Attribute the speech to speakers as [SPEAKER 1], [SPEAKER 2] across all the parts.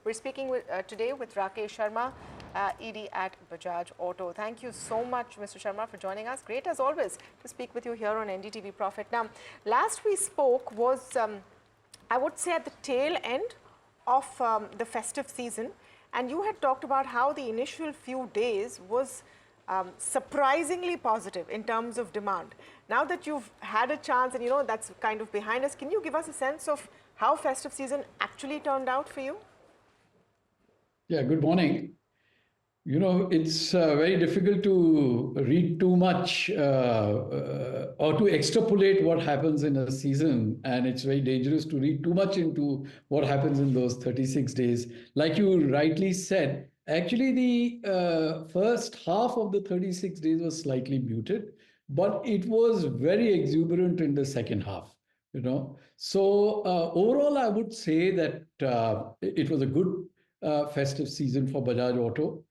[SPEAKER 1] We're speaking today with Rakesh Sharma, ED at Bajaj Auto. Thank you so much, Mr. Sharma, for joining us. Great as always to speak with you here on NDTV Profit. Now, last we spoke was, I would say, at the tail end of the festive season, and you had talked about how the initial few days was surprisingly positive in terms of demand. Now that you've had a chance and that's kind of behind us, can you give us a sense of how festive season actually turned out for you?
[SPEAKER 2] Yeah, good morning. It's very difficult to read too much or to extrapolate what happens in a season. And it's very dangerous to read too much into what happens in those 36 days. Like you rightly said, actually the first half of the 36 days was slightly muted, but it was very exuberant in the second half. So overall, I would say that it was a good festive season for Bajaj Auto.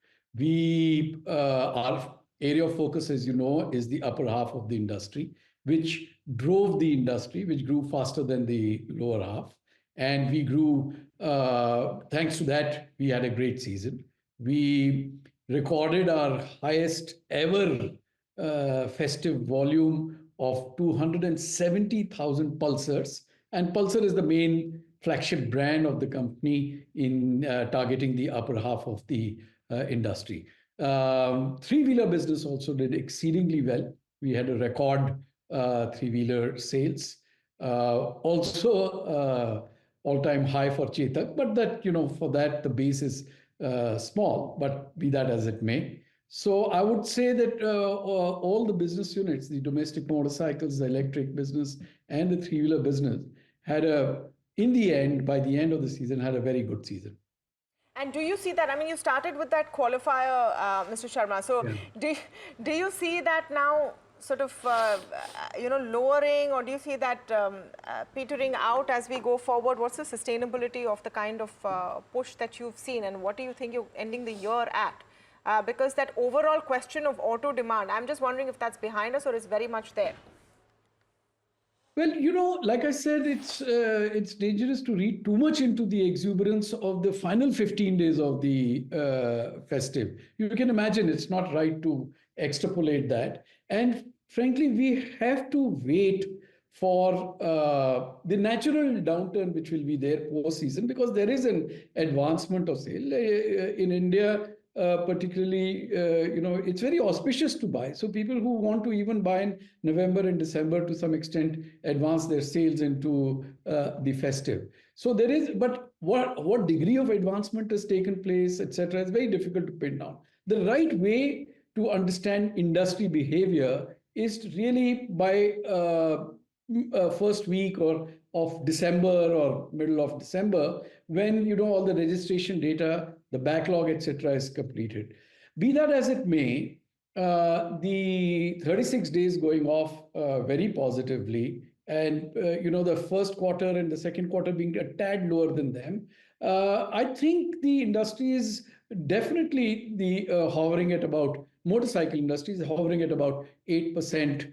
[SPEAKER 2] Our area of focus, as you know, is the upper half of the industry, which drove the industry, which grew faster than the lower half. And we grew, thanks to that, we had a great season. We recorded our highest ever festive volume of 270,000 Pulsars. And Pulsar is the main flagship brand of the company in targeting the upper half of the industry. Three-wheeler business also did exceedingly well. We had a record three-wheeler sales. Also all-time high for Chetak, but that, for that the base is small, but be that as it may. So I would say that all the business units, the domestic motorcycles, the electric business, and the three-wheeler business had in the end, by the end of the season, had a very good season.
[SPEAKER 1] And do you see that? I mean, you started with that qualifier, Mr. Sharma. So yeah. Do you see that now sort of, lowering, or do you see that petering out as we go forward? What's the sustainability of the kind of push that you've seen, and what do you think you're ending the year at? Because that overall question of auto demand, I'm just wondering if that's behind us or is very much there.
[SPEAKER 2] Well, like I said, it's dangerous to read too much into the exuberance of the final 15 days of the festive. You can imagine it's not right to extrapolate that. And frankly, we have to wait for the natural downturn which will be there post-season, because there is an advancement of sale. In India, particularly, it's very auspicious to buy. So people who want to even buy in November and December to some extent advance their sales into the festive. So there is, but what degree of advancement has taken place, etc., is very difficult to pin down. The right way to understand industry behavior is really by first week of December or middle of December, when all the registration data, the backlog, etc., is completed. Be that as it may, the 36 days going off very positively, and the first quarter and the second quarter being a tad lower than them, I think the industry is definitely hovering at about, motorcycle industry is hovering at about 8%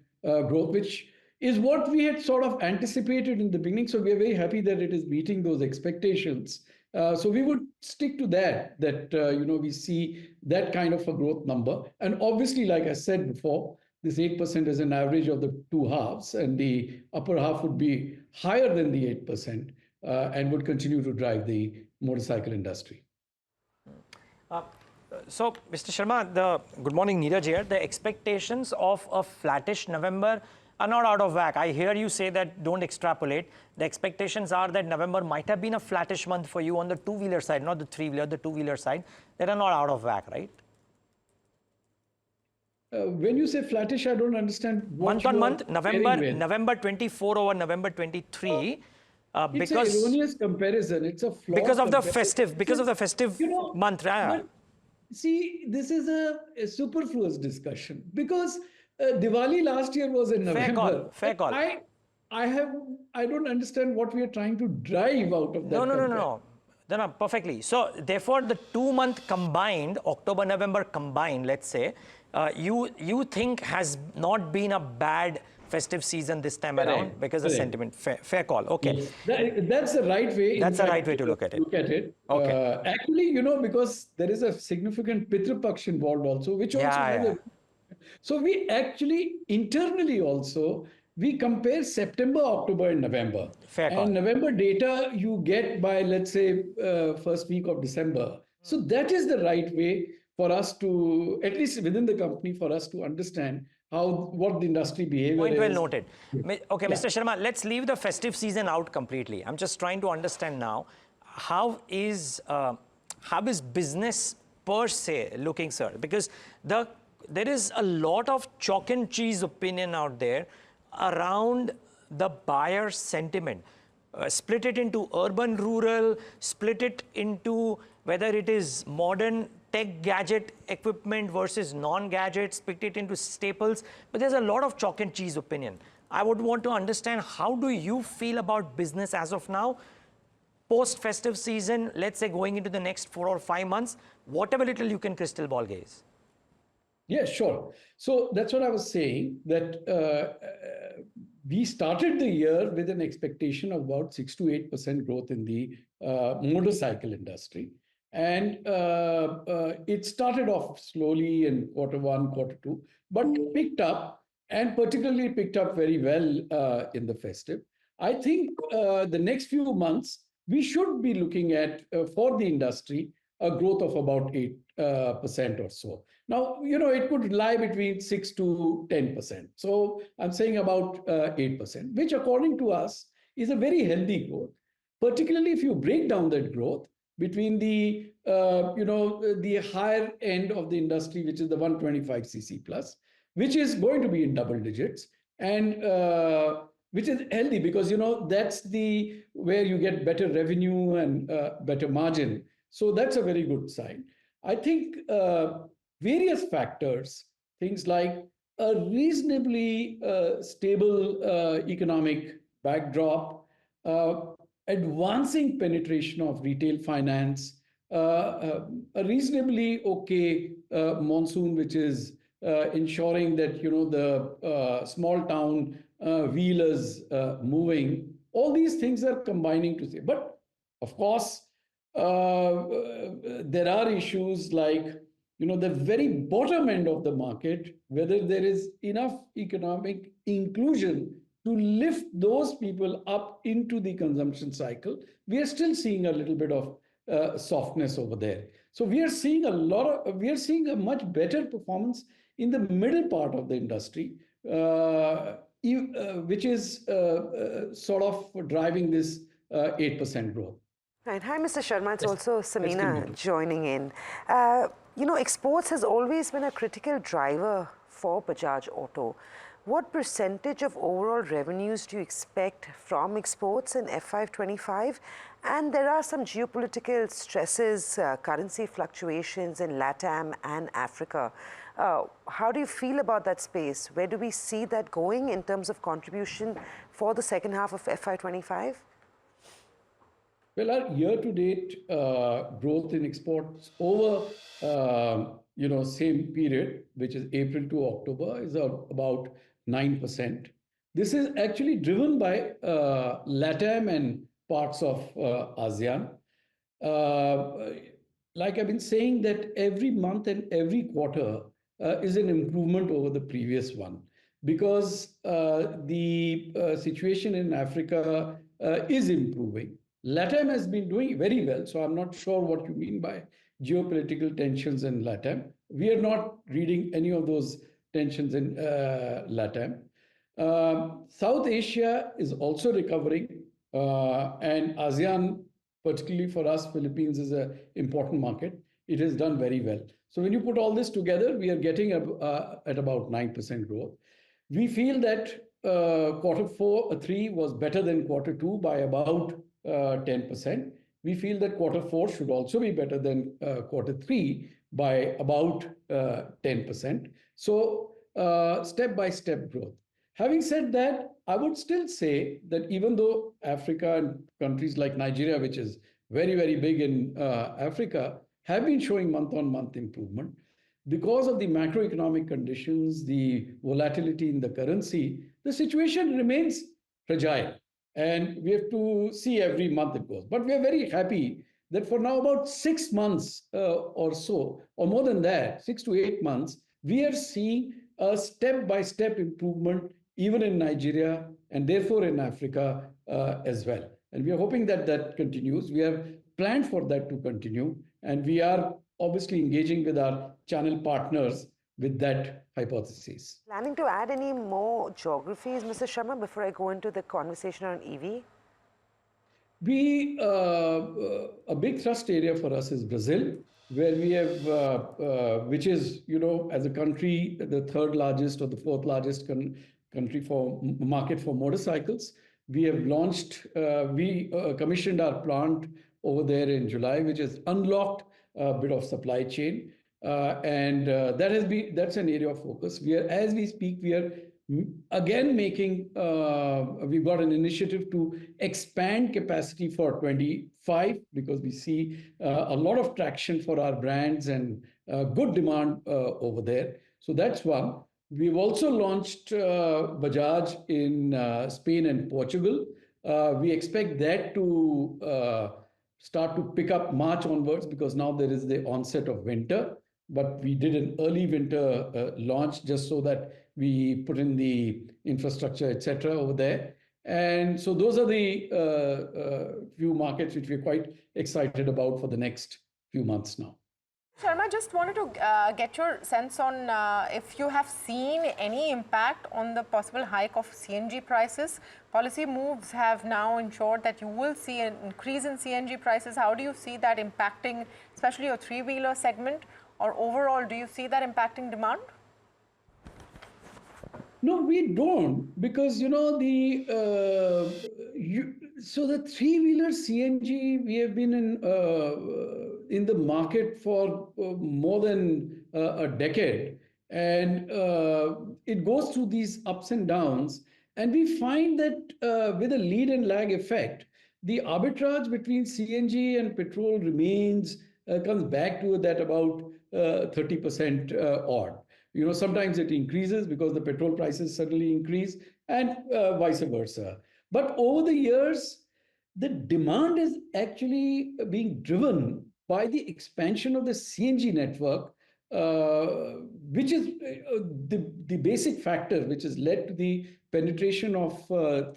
[SPEAKER 2] growth, which is what we had sort of anticipated in the beginning. So we are very happy that it is meeting those expectations. So we would stick to that we see that kind of a growth number. And obviously, like I said before, this 8% is an average of the two halves, and the upper half would be higher than the 8% and would continue to drive the motorcycle industry.
[SPEAKER 3] So, Mr. Sharma, good morning, Neeraj here. The expectations of a flattish November are not out of whack. I hear you say that don't extrapolate. The expectations are that November might have been a flattish month for you on the two-wheeler side, not the three-wheeler, the two-wheeler side. That are not out of whack, right?
[SPEAKER 2] When you say flattish, I don't understand what
[SPEAKER 3] month on month, November 24 over November 23.
[SPEAKER 2] It's an erroneous comparison. It's a flawed
[SPEAKER 3] because of
[SPEAKER 2] comparison.
[SPEAKER 3] the festive month. Right?
[SPEAKER 2] See, this is a superfluous discussion, because Diwali last year was in November.
[SPEAKER 3] Fair call.
[SPEAKER 2] I don't understand what we are trying to drive out of that.
[SPEAKER 3] No, perfectly. So therefore, the 2-month combined, October, November combined, let's say, you think has not been a bad festive season this time
[SPEAKER 2] Correct.
[SPEAKER 3] around because of
[SPEAKER 2] Correct.
[SPEAKER 3] sentiment. Fair call. Okay.
[SPEAKER 2] Yes, that's the right way.
[SPEAKER 3] That's the right way to look at it. Okay.
[SPEAKER 2] Actually, because there is a significant Pitru Paksh involved also, which also has
[SPEAKER 3] Yeah.
[SPEAKER 2] a. So we actually internally also we compare September, October, and November.
[SPEAKER 3] Fair call.
[SPEAKER 2] And November data you get by, let's say, first week of December. So that is the right way for us to, at least within the company, for us to understand what the industry behavior
[SPEAKER 3] Point well
[SPEAKER 2] is.
[SPEAKER 3] noted. Okay,
[SPEAKER 2] Yeah.
[SPEAKER 3] Mr. Sharma, let's leave the festive season out completely. I'm just trying to understand now, how is business per se looking, sir? Because there is a lot of chalk and cheese opinion out there around the buyer sentiment. Split it into urban, rural, split it into whether it is modern tech gadget equipment versus non-gadget, split it into staples. But there's a lot of chalk and cheese opinion. I would want to understand, how do you feel about business as of now? Post-festive season, let's say going into the next 4 or 5 months, whatever little you can crystal ball gaze.
[SPEAKER 2] Yeah, sure. So that's what I was saying, that we started the year with an expectation of about 6 to 8% growth in the motorcycle industry. And it started off slowly in quarter one, quarter two, but picked up, and particularly picked up very well in the festive. I think the next few months, we should be looking at, for the industry, a growth of about 8% or so. Now, it could lie between 6 to 10%. So I'm saying about 8%, which according to us is a very healthy growth, particularly if you break down that growth between the higher end of the industry, which is the 125cc plus, which is going to be in double digits, and which is healthy because, that's where you get better revenue and better margin. So that's a very good sign. I think various factors, things like a reasonably stable economic backdrop, advancing penetration of retail finance, a reasonably okay monsoon, which is ensuring that the small town wheelers moving. All these things are combining to say. But of course, there are issues like the very bottom end of the market, whether there is enough economic inclusion to lift those people up into the consumption cycle. We are still seeing a little bit of softness over there. So we are seeing a much better performance in the middle part of the industry, which is sort of driving this 8% growth.
[SPEAKER 4] Right. Hi, Mr. Sharma. It's
[SPEAKER 2] Yes.
[SPEAKER 4] also Samina joining in. Exports has always been a critical driver for Bajaj Auto. What percentage of overall revenues do you expect from exports in FY25? And there are some geopolitical stresses, currency fluctuations in LATAM and Africa. How do you feel about that space? Where do we see that going in terms of contribution for the second half of FY25?
[SPEAKER 2] Well, our year-to-date growth in exports over same period, which is April to October, is about 9%. This is actually driven by LATAM and parts of ASEAN. Like I've been saying, that every month and every quarter is an improvement over the previous one, because the situation in Africa is improving. LATAM has been doing very well, so I'm not sure what you mean by geopolitical tensions in LATAM. We are not reading any of those tensions in LATAM. South Asia is also recovering, and ASEAN, particularly for us, Philippines is an important market. It has done very well. So when you put all this together, we are getting at about 9% growth. We feel that quarter three was better than quarter two by about 10%. We feel that quarter four should also be better than quarter three by about 10%. So step-by-step growth. Having said that, I would still say that even though Africa and countries like Nigeria, which is very, very big in Africa, have been showing month-on-month improvement, because of the macroeconomic conditions, the volatility in the currency, the situation remains fragile. And we have to see every month it goes. But we are very happy that for now, about 6 months or so, or more than that, 6 to 8 months, we are seeing a step-by-step improvement even in Nigeria and therefore in Africa as well. And we are hoping that that continues. We have planned for that to continue, and we are obviously engaging with our channel partners with that hypothesis.
[SPEAKER 4] Planning to add any more geographies, Mr. Sharma, before I go into the conversation on EV?
[SPEAKER 2] A big thrust area for us is Brazil, where we have, which is, as a country, the third largest or the fourth largest country for market for motorcycles. We have launched, we commissioned our plant over there in July, which has unlocked a bit of supply chain. And that's an area of focus. As we speak, we are again we've got an initiative to expand capacity for 25 because we see a lot of traction for our brands and good demand over there. So that's one. We've also launched Bajaj in Spain and Portugal. We expect that to start to pick up March onwards because now there is the onset of winter. But we did an early winter launch just so that we put in the infrastructure, etc., over there. And so those are the few markets which we're quite excited about for the next few months now.
[SPEAKER 1] Sharma, just wanted to get your sense on if you have seen any impact on the possible hike of CNG prices. Policy moves have now ensured that you will see an increase in CNG prices. How do you see that impacting, especially your three-wheeler segment? Or overall, do you see that impacting demand?
[SPEAKER 2] No, we don't, because so the three-wheeler CNG, we have been in the market for more than a decade, and it goes through these ups and downs, and we find that with a lead and lag effect, the arbitrage between CNG and petrol comes back to that about 30% odd. Sometimes it increases because the petrol prices suddenly increase and vice versa. But over the years, the demand is actually being driven by the expansion of the CNG network, which is the basic factor which has led to the penetration of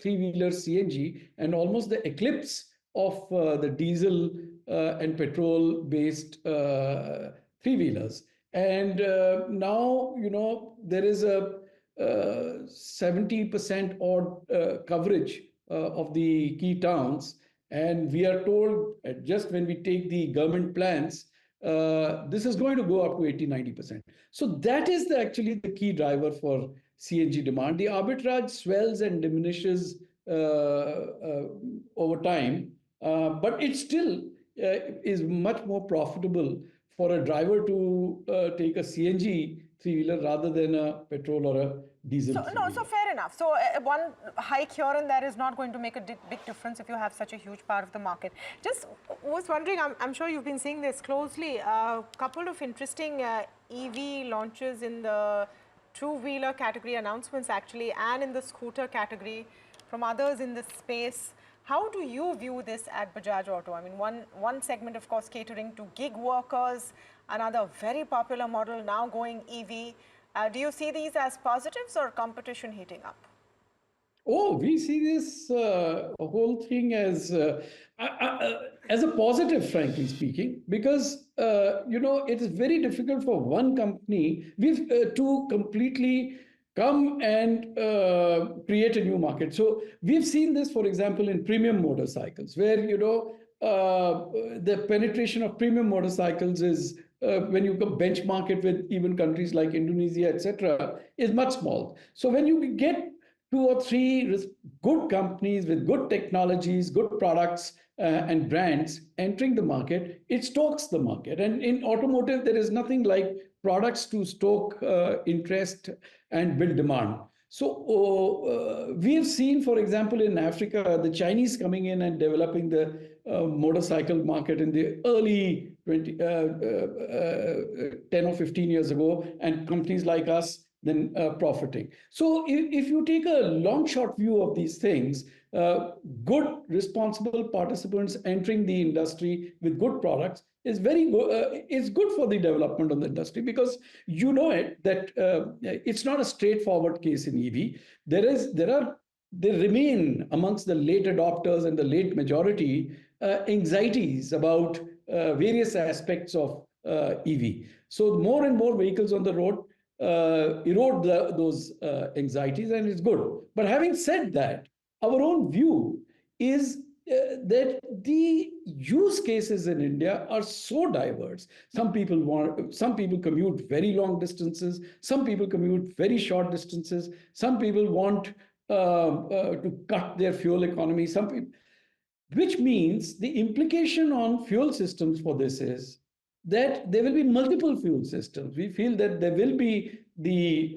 [SPEAKER 2] three-wheeler CNG and almost the eclipse of the diesel and petrol-based three-wheelers. And now, there is a 70% odd coverage of the key towns. And we are told just when we take the government plans, this is going to go up to 80-90%. So that is actually the key driver for CNG demand. The arbitrage swells and diminishes over time, but it still is much more profitable for a driver to take a CNG three-wheeler rather than a petrol or a diesel three-wheeler.
[SPEAKER 1] So fair enough. So one hike here and there is not going to make a big difference if you have such a huge part of the market. Just was wondering, I'm sure you've been seeing this closely, a couple of interesting EV launches in the two-wheeler category announcements actually, and in the scooter category from others in this space. How do you view this at Bajaj Auto? I mean, one segment, of course, catering to gig workers, another very popular model now going EV. Do you see these as positives or competition heating up?
[SPEAKER 2] Oh, we see this whole thing as a positive, frankly speaking, because, it is very difficult for one company to completely come and create a new market. So we've seen this, for example, in premium motorcycles, where, the penetration of premium motorcycles is, when you benchmark it with even countries like Indonesia, etc., is much small. So when you get 2 or 3 good companies with good technologies, good products, and brands entering the market, it stokes the market. And in automotive, there is nothing like products to stoke interest and build demand. So we have seen, for example, in Africa, the Chinese coming in and developing the motorcycle market in the early 10 or 15 years ago, and companies like us then profiting. So if you take a long shot view of these things, good responsible participants entering the industry with good products is very good. It's good for the development of the industry, because you know it that it's not a straightforward case in EV. There remain amongst the late adopters and the late majority anxieties about various aspects of EV. So more and more vehicles on the road erode those anxieties, and it's good. But having said that, our own view is that the use cases in India are so diverse. Some people commute very long distances. Some people commute very short distances. Some people want to cut their fuel economy. Some people, which means the implication on fuel systems for this is that there will be multiple fuel systems. We feel that there will be the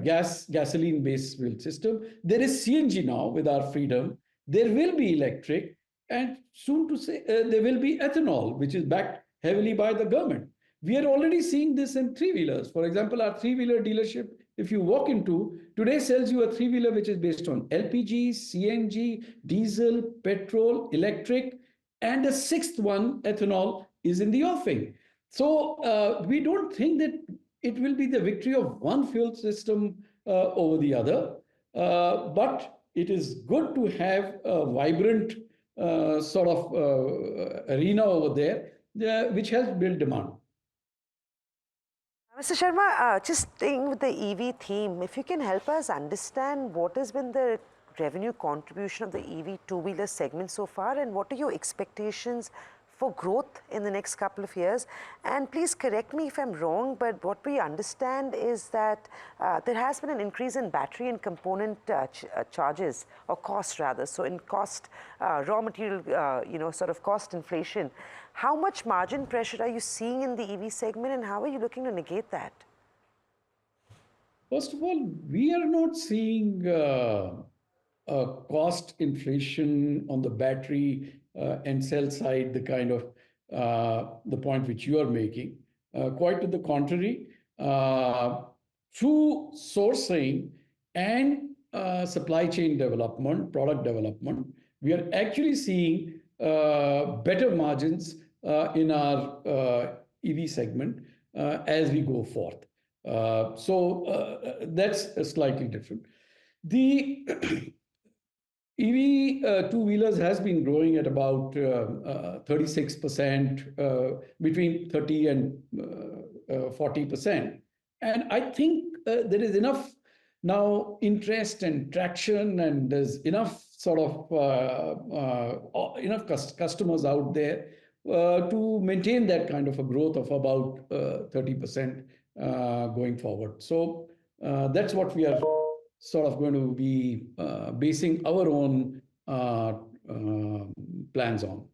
[SPEAKER 2] gasoline-based fuel system. There is CNG now with our freedom. There will be electric, and soon to say there will be ethanol, which is backed heavily by the government. We are already seeing this in three-wheelers. For example, our three-wheeler dealership, if you walk into, today sells you a three-wheeler which is based on LPG, CNG, diesel, petrol, electric, and a sixth one, ethanol, is in the offing. So we don't think that it will be the victory of one fuel system over the other, but it is good to have a vibrant sort of arena over there, which helps build demand.
[SPEAKER 4] Mr. Sharma, just staying with the EV theme, if you can help us understand what has been the revenue contribution of the EV two-wheeler segment so far, and what are your expectations for growth in the next couple of years? And please correct me if I'm wrong, but what we understand is that there has been an increase in battery and component charges, or cost rather. So in cost, raw material, sort of cost inflation. How much margin pressure are you seeing in the EV segment, and how are you looking to negate that?
[SPEAKER 2] First of all, we are not seeing cost inflation on the battery and cell side, the kind of the point which you are making. Quite to the contrary, through sourcing and supply chain development, product development, we are actually seeing better margins in our EV segment as we go forth. So that's slightly different. The EV two-wheelers has been growing at about 36%, between 30 and 40%. And I think there is enough now interest and traction, and there's enough sort of enough customers out there to maintain that kind of a growth of about 30% going forward. So that's what we are sort of going to be basing our own plans on.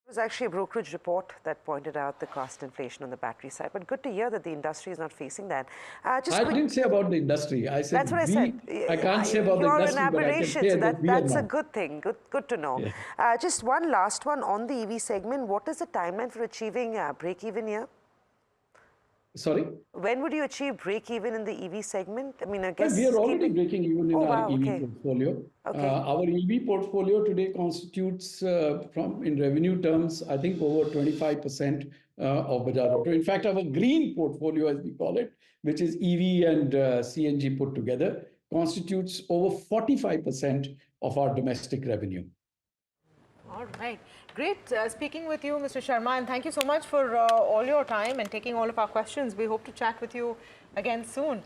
[SPEAKER 4] It was actually a brokerage report that pointed out the cost inflation on the battery side, but good to hear that the industry is not facing that.
[SPEAKER 2] I didn't say about the industry. I said
[SPEAKER 4] that's what I said.
[SPEAKER 2] I can't say about the industry,
[SPEAKER 4] You're an aberration, so that's a
[SPEAKER 2] not.
[SPEAKER 4] good thing. Good to know. Yeah. Just one last one on the EV segment. What is the timeline for achieving break-even here?
[SPEAKER 2] Sorry?
[SPEAKER 4] When would you achieve break-even in the EV segment? I mean, I guess...
[SPEAKER 2] We are already breaking even in our EV portfolio.
[SPEAKER 4] Okay.
[SPEAKER 2] Our EV portfolio today constitutes, in revenue terms, I think over 25% of Bajaj Auto. In fact, our green portfolio, as we call it, which is EV and CNG put together, constitutes over 45% of our domestic revenue.
[SPEAKER 1] All right. Great speaking with you, Mr. Sharma, and thank you so much for all your time and taking all of our questions. We hope to chat with you again soon.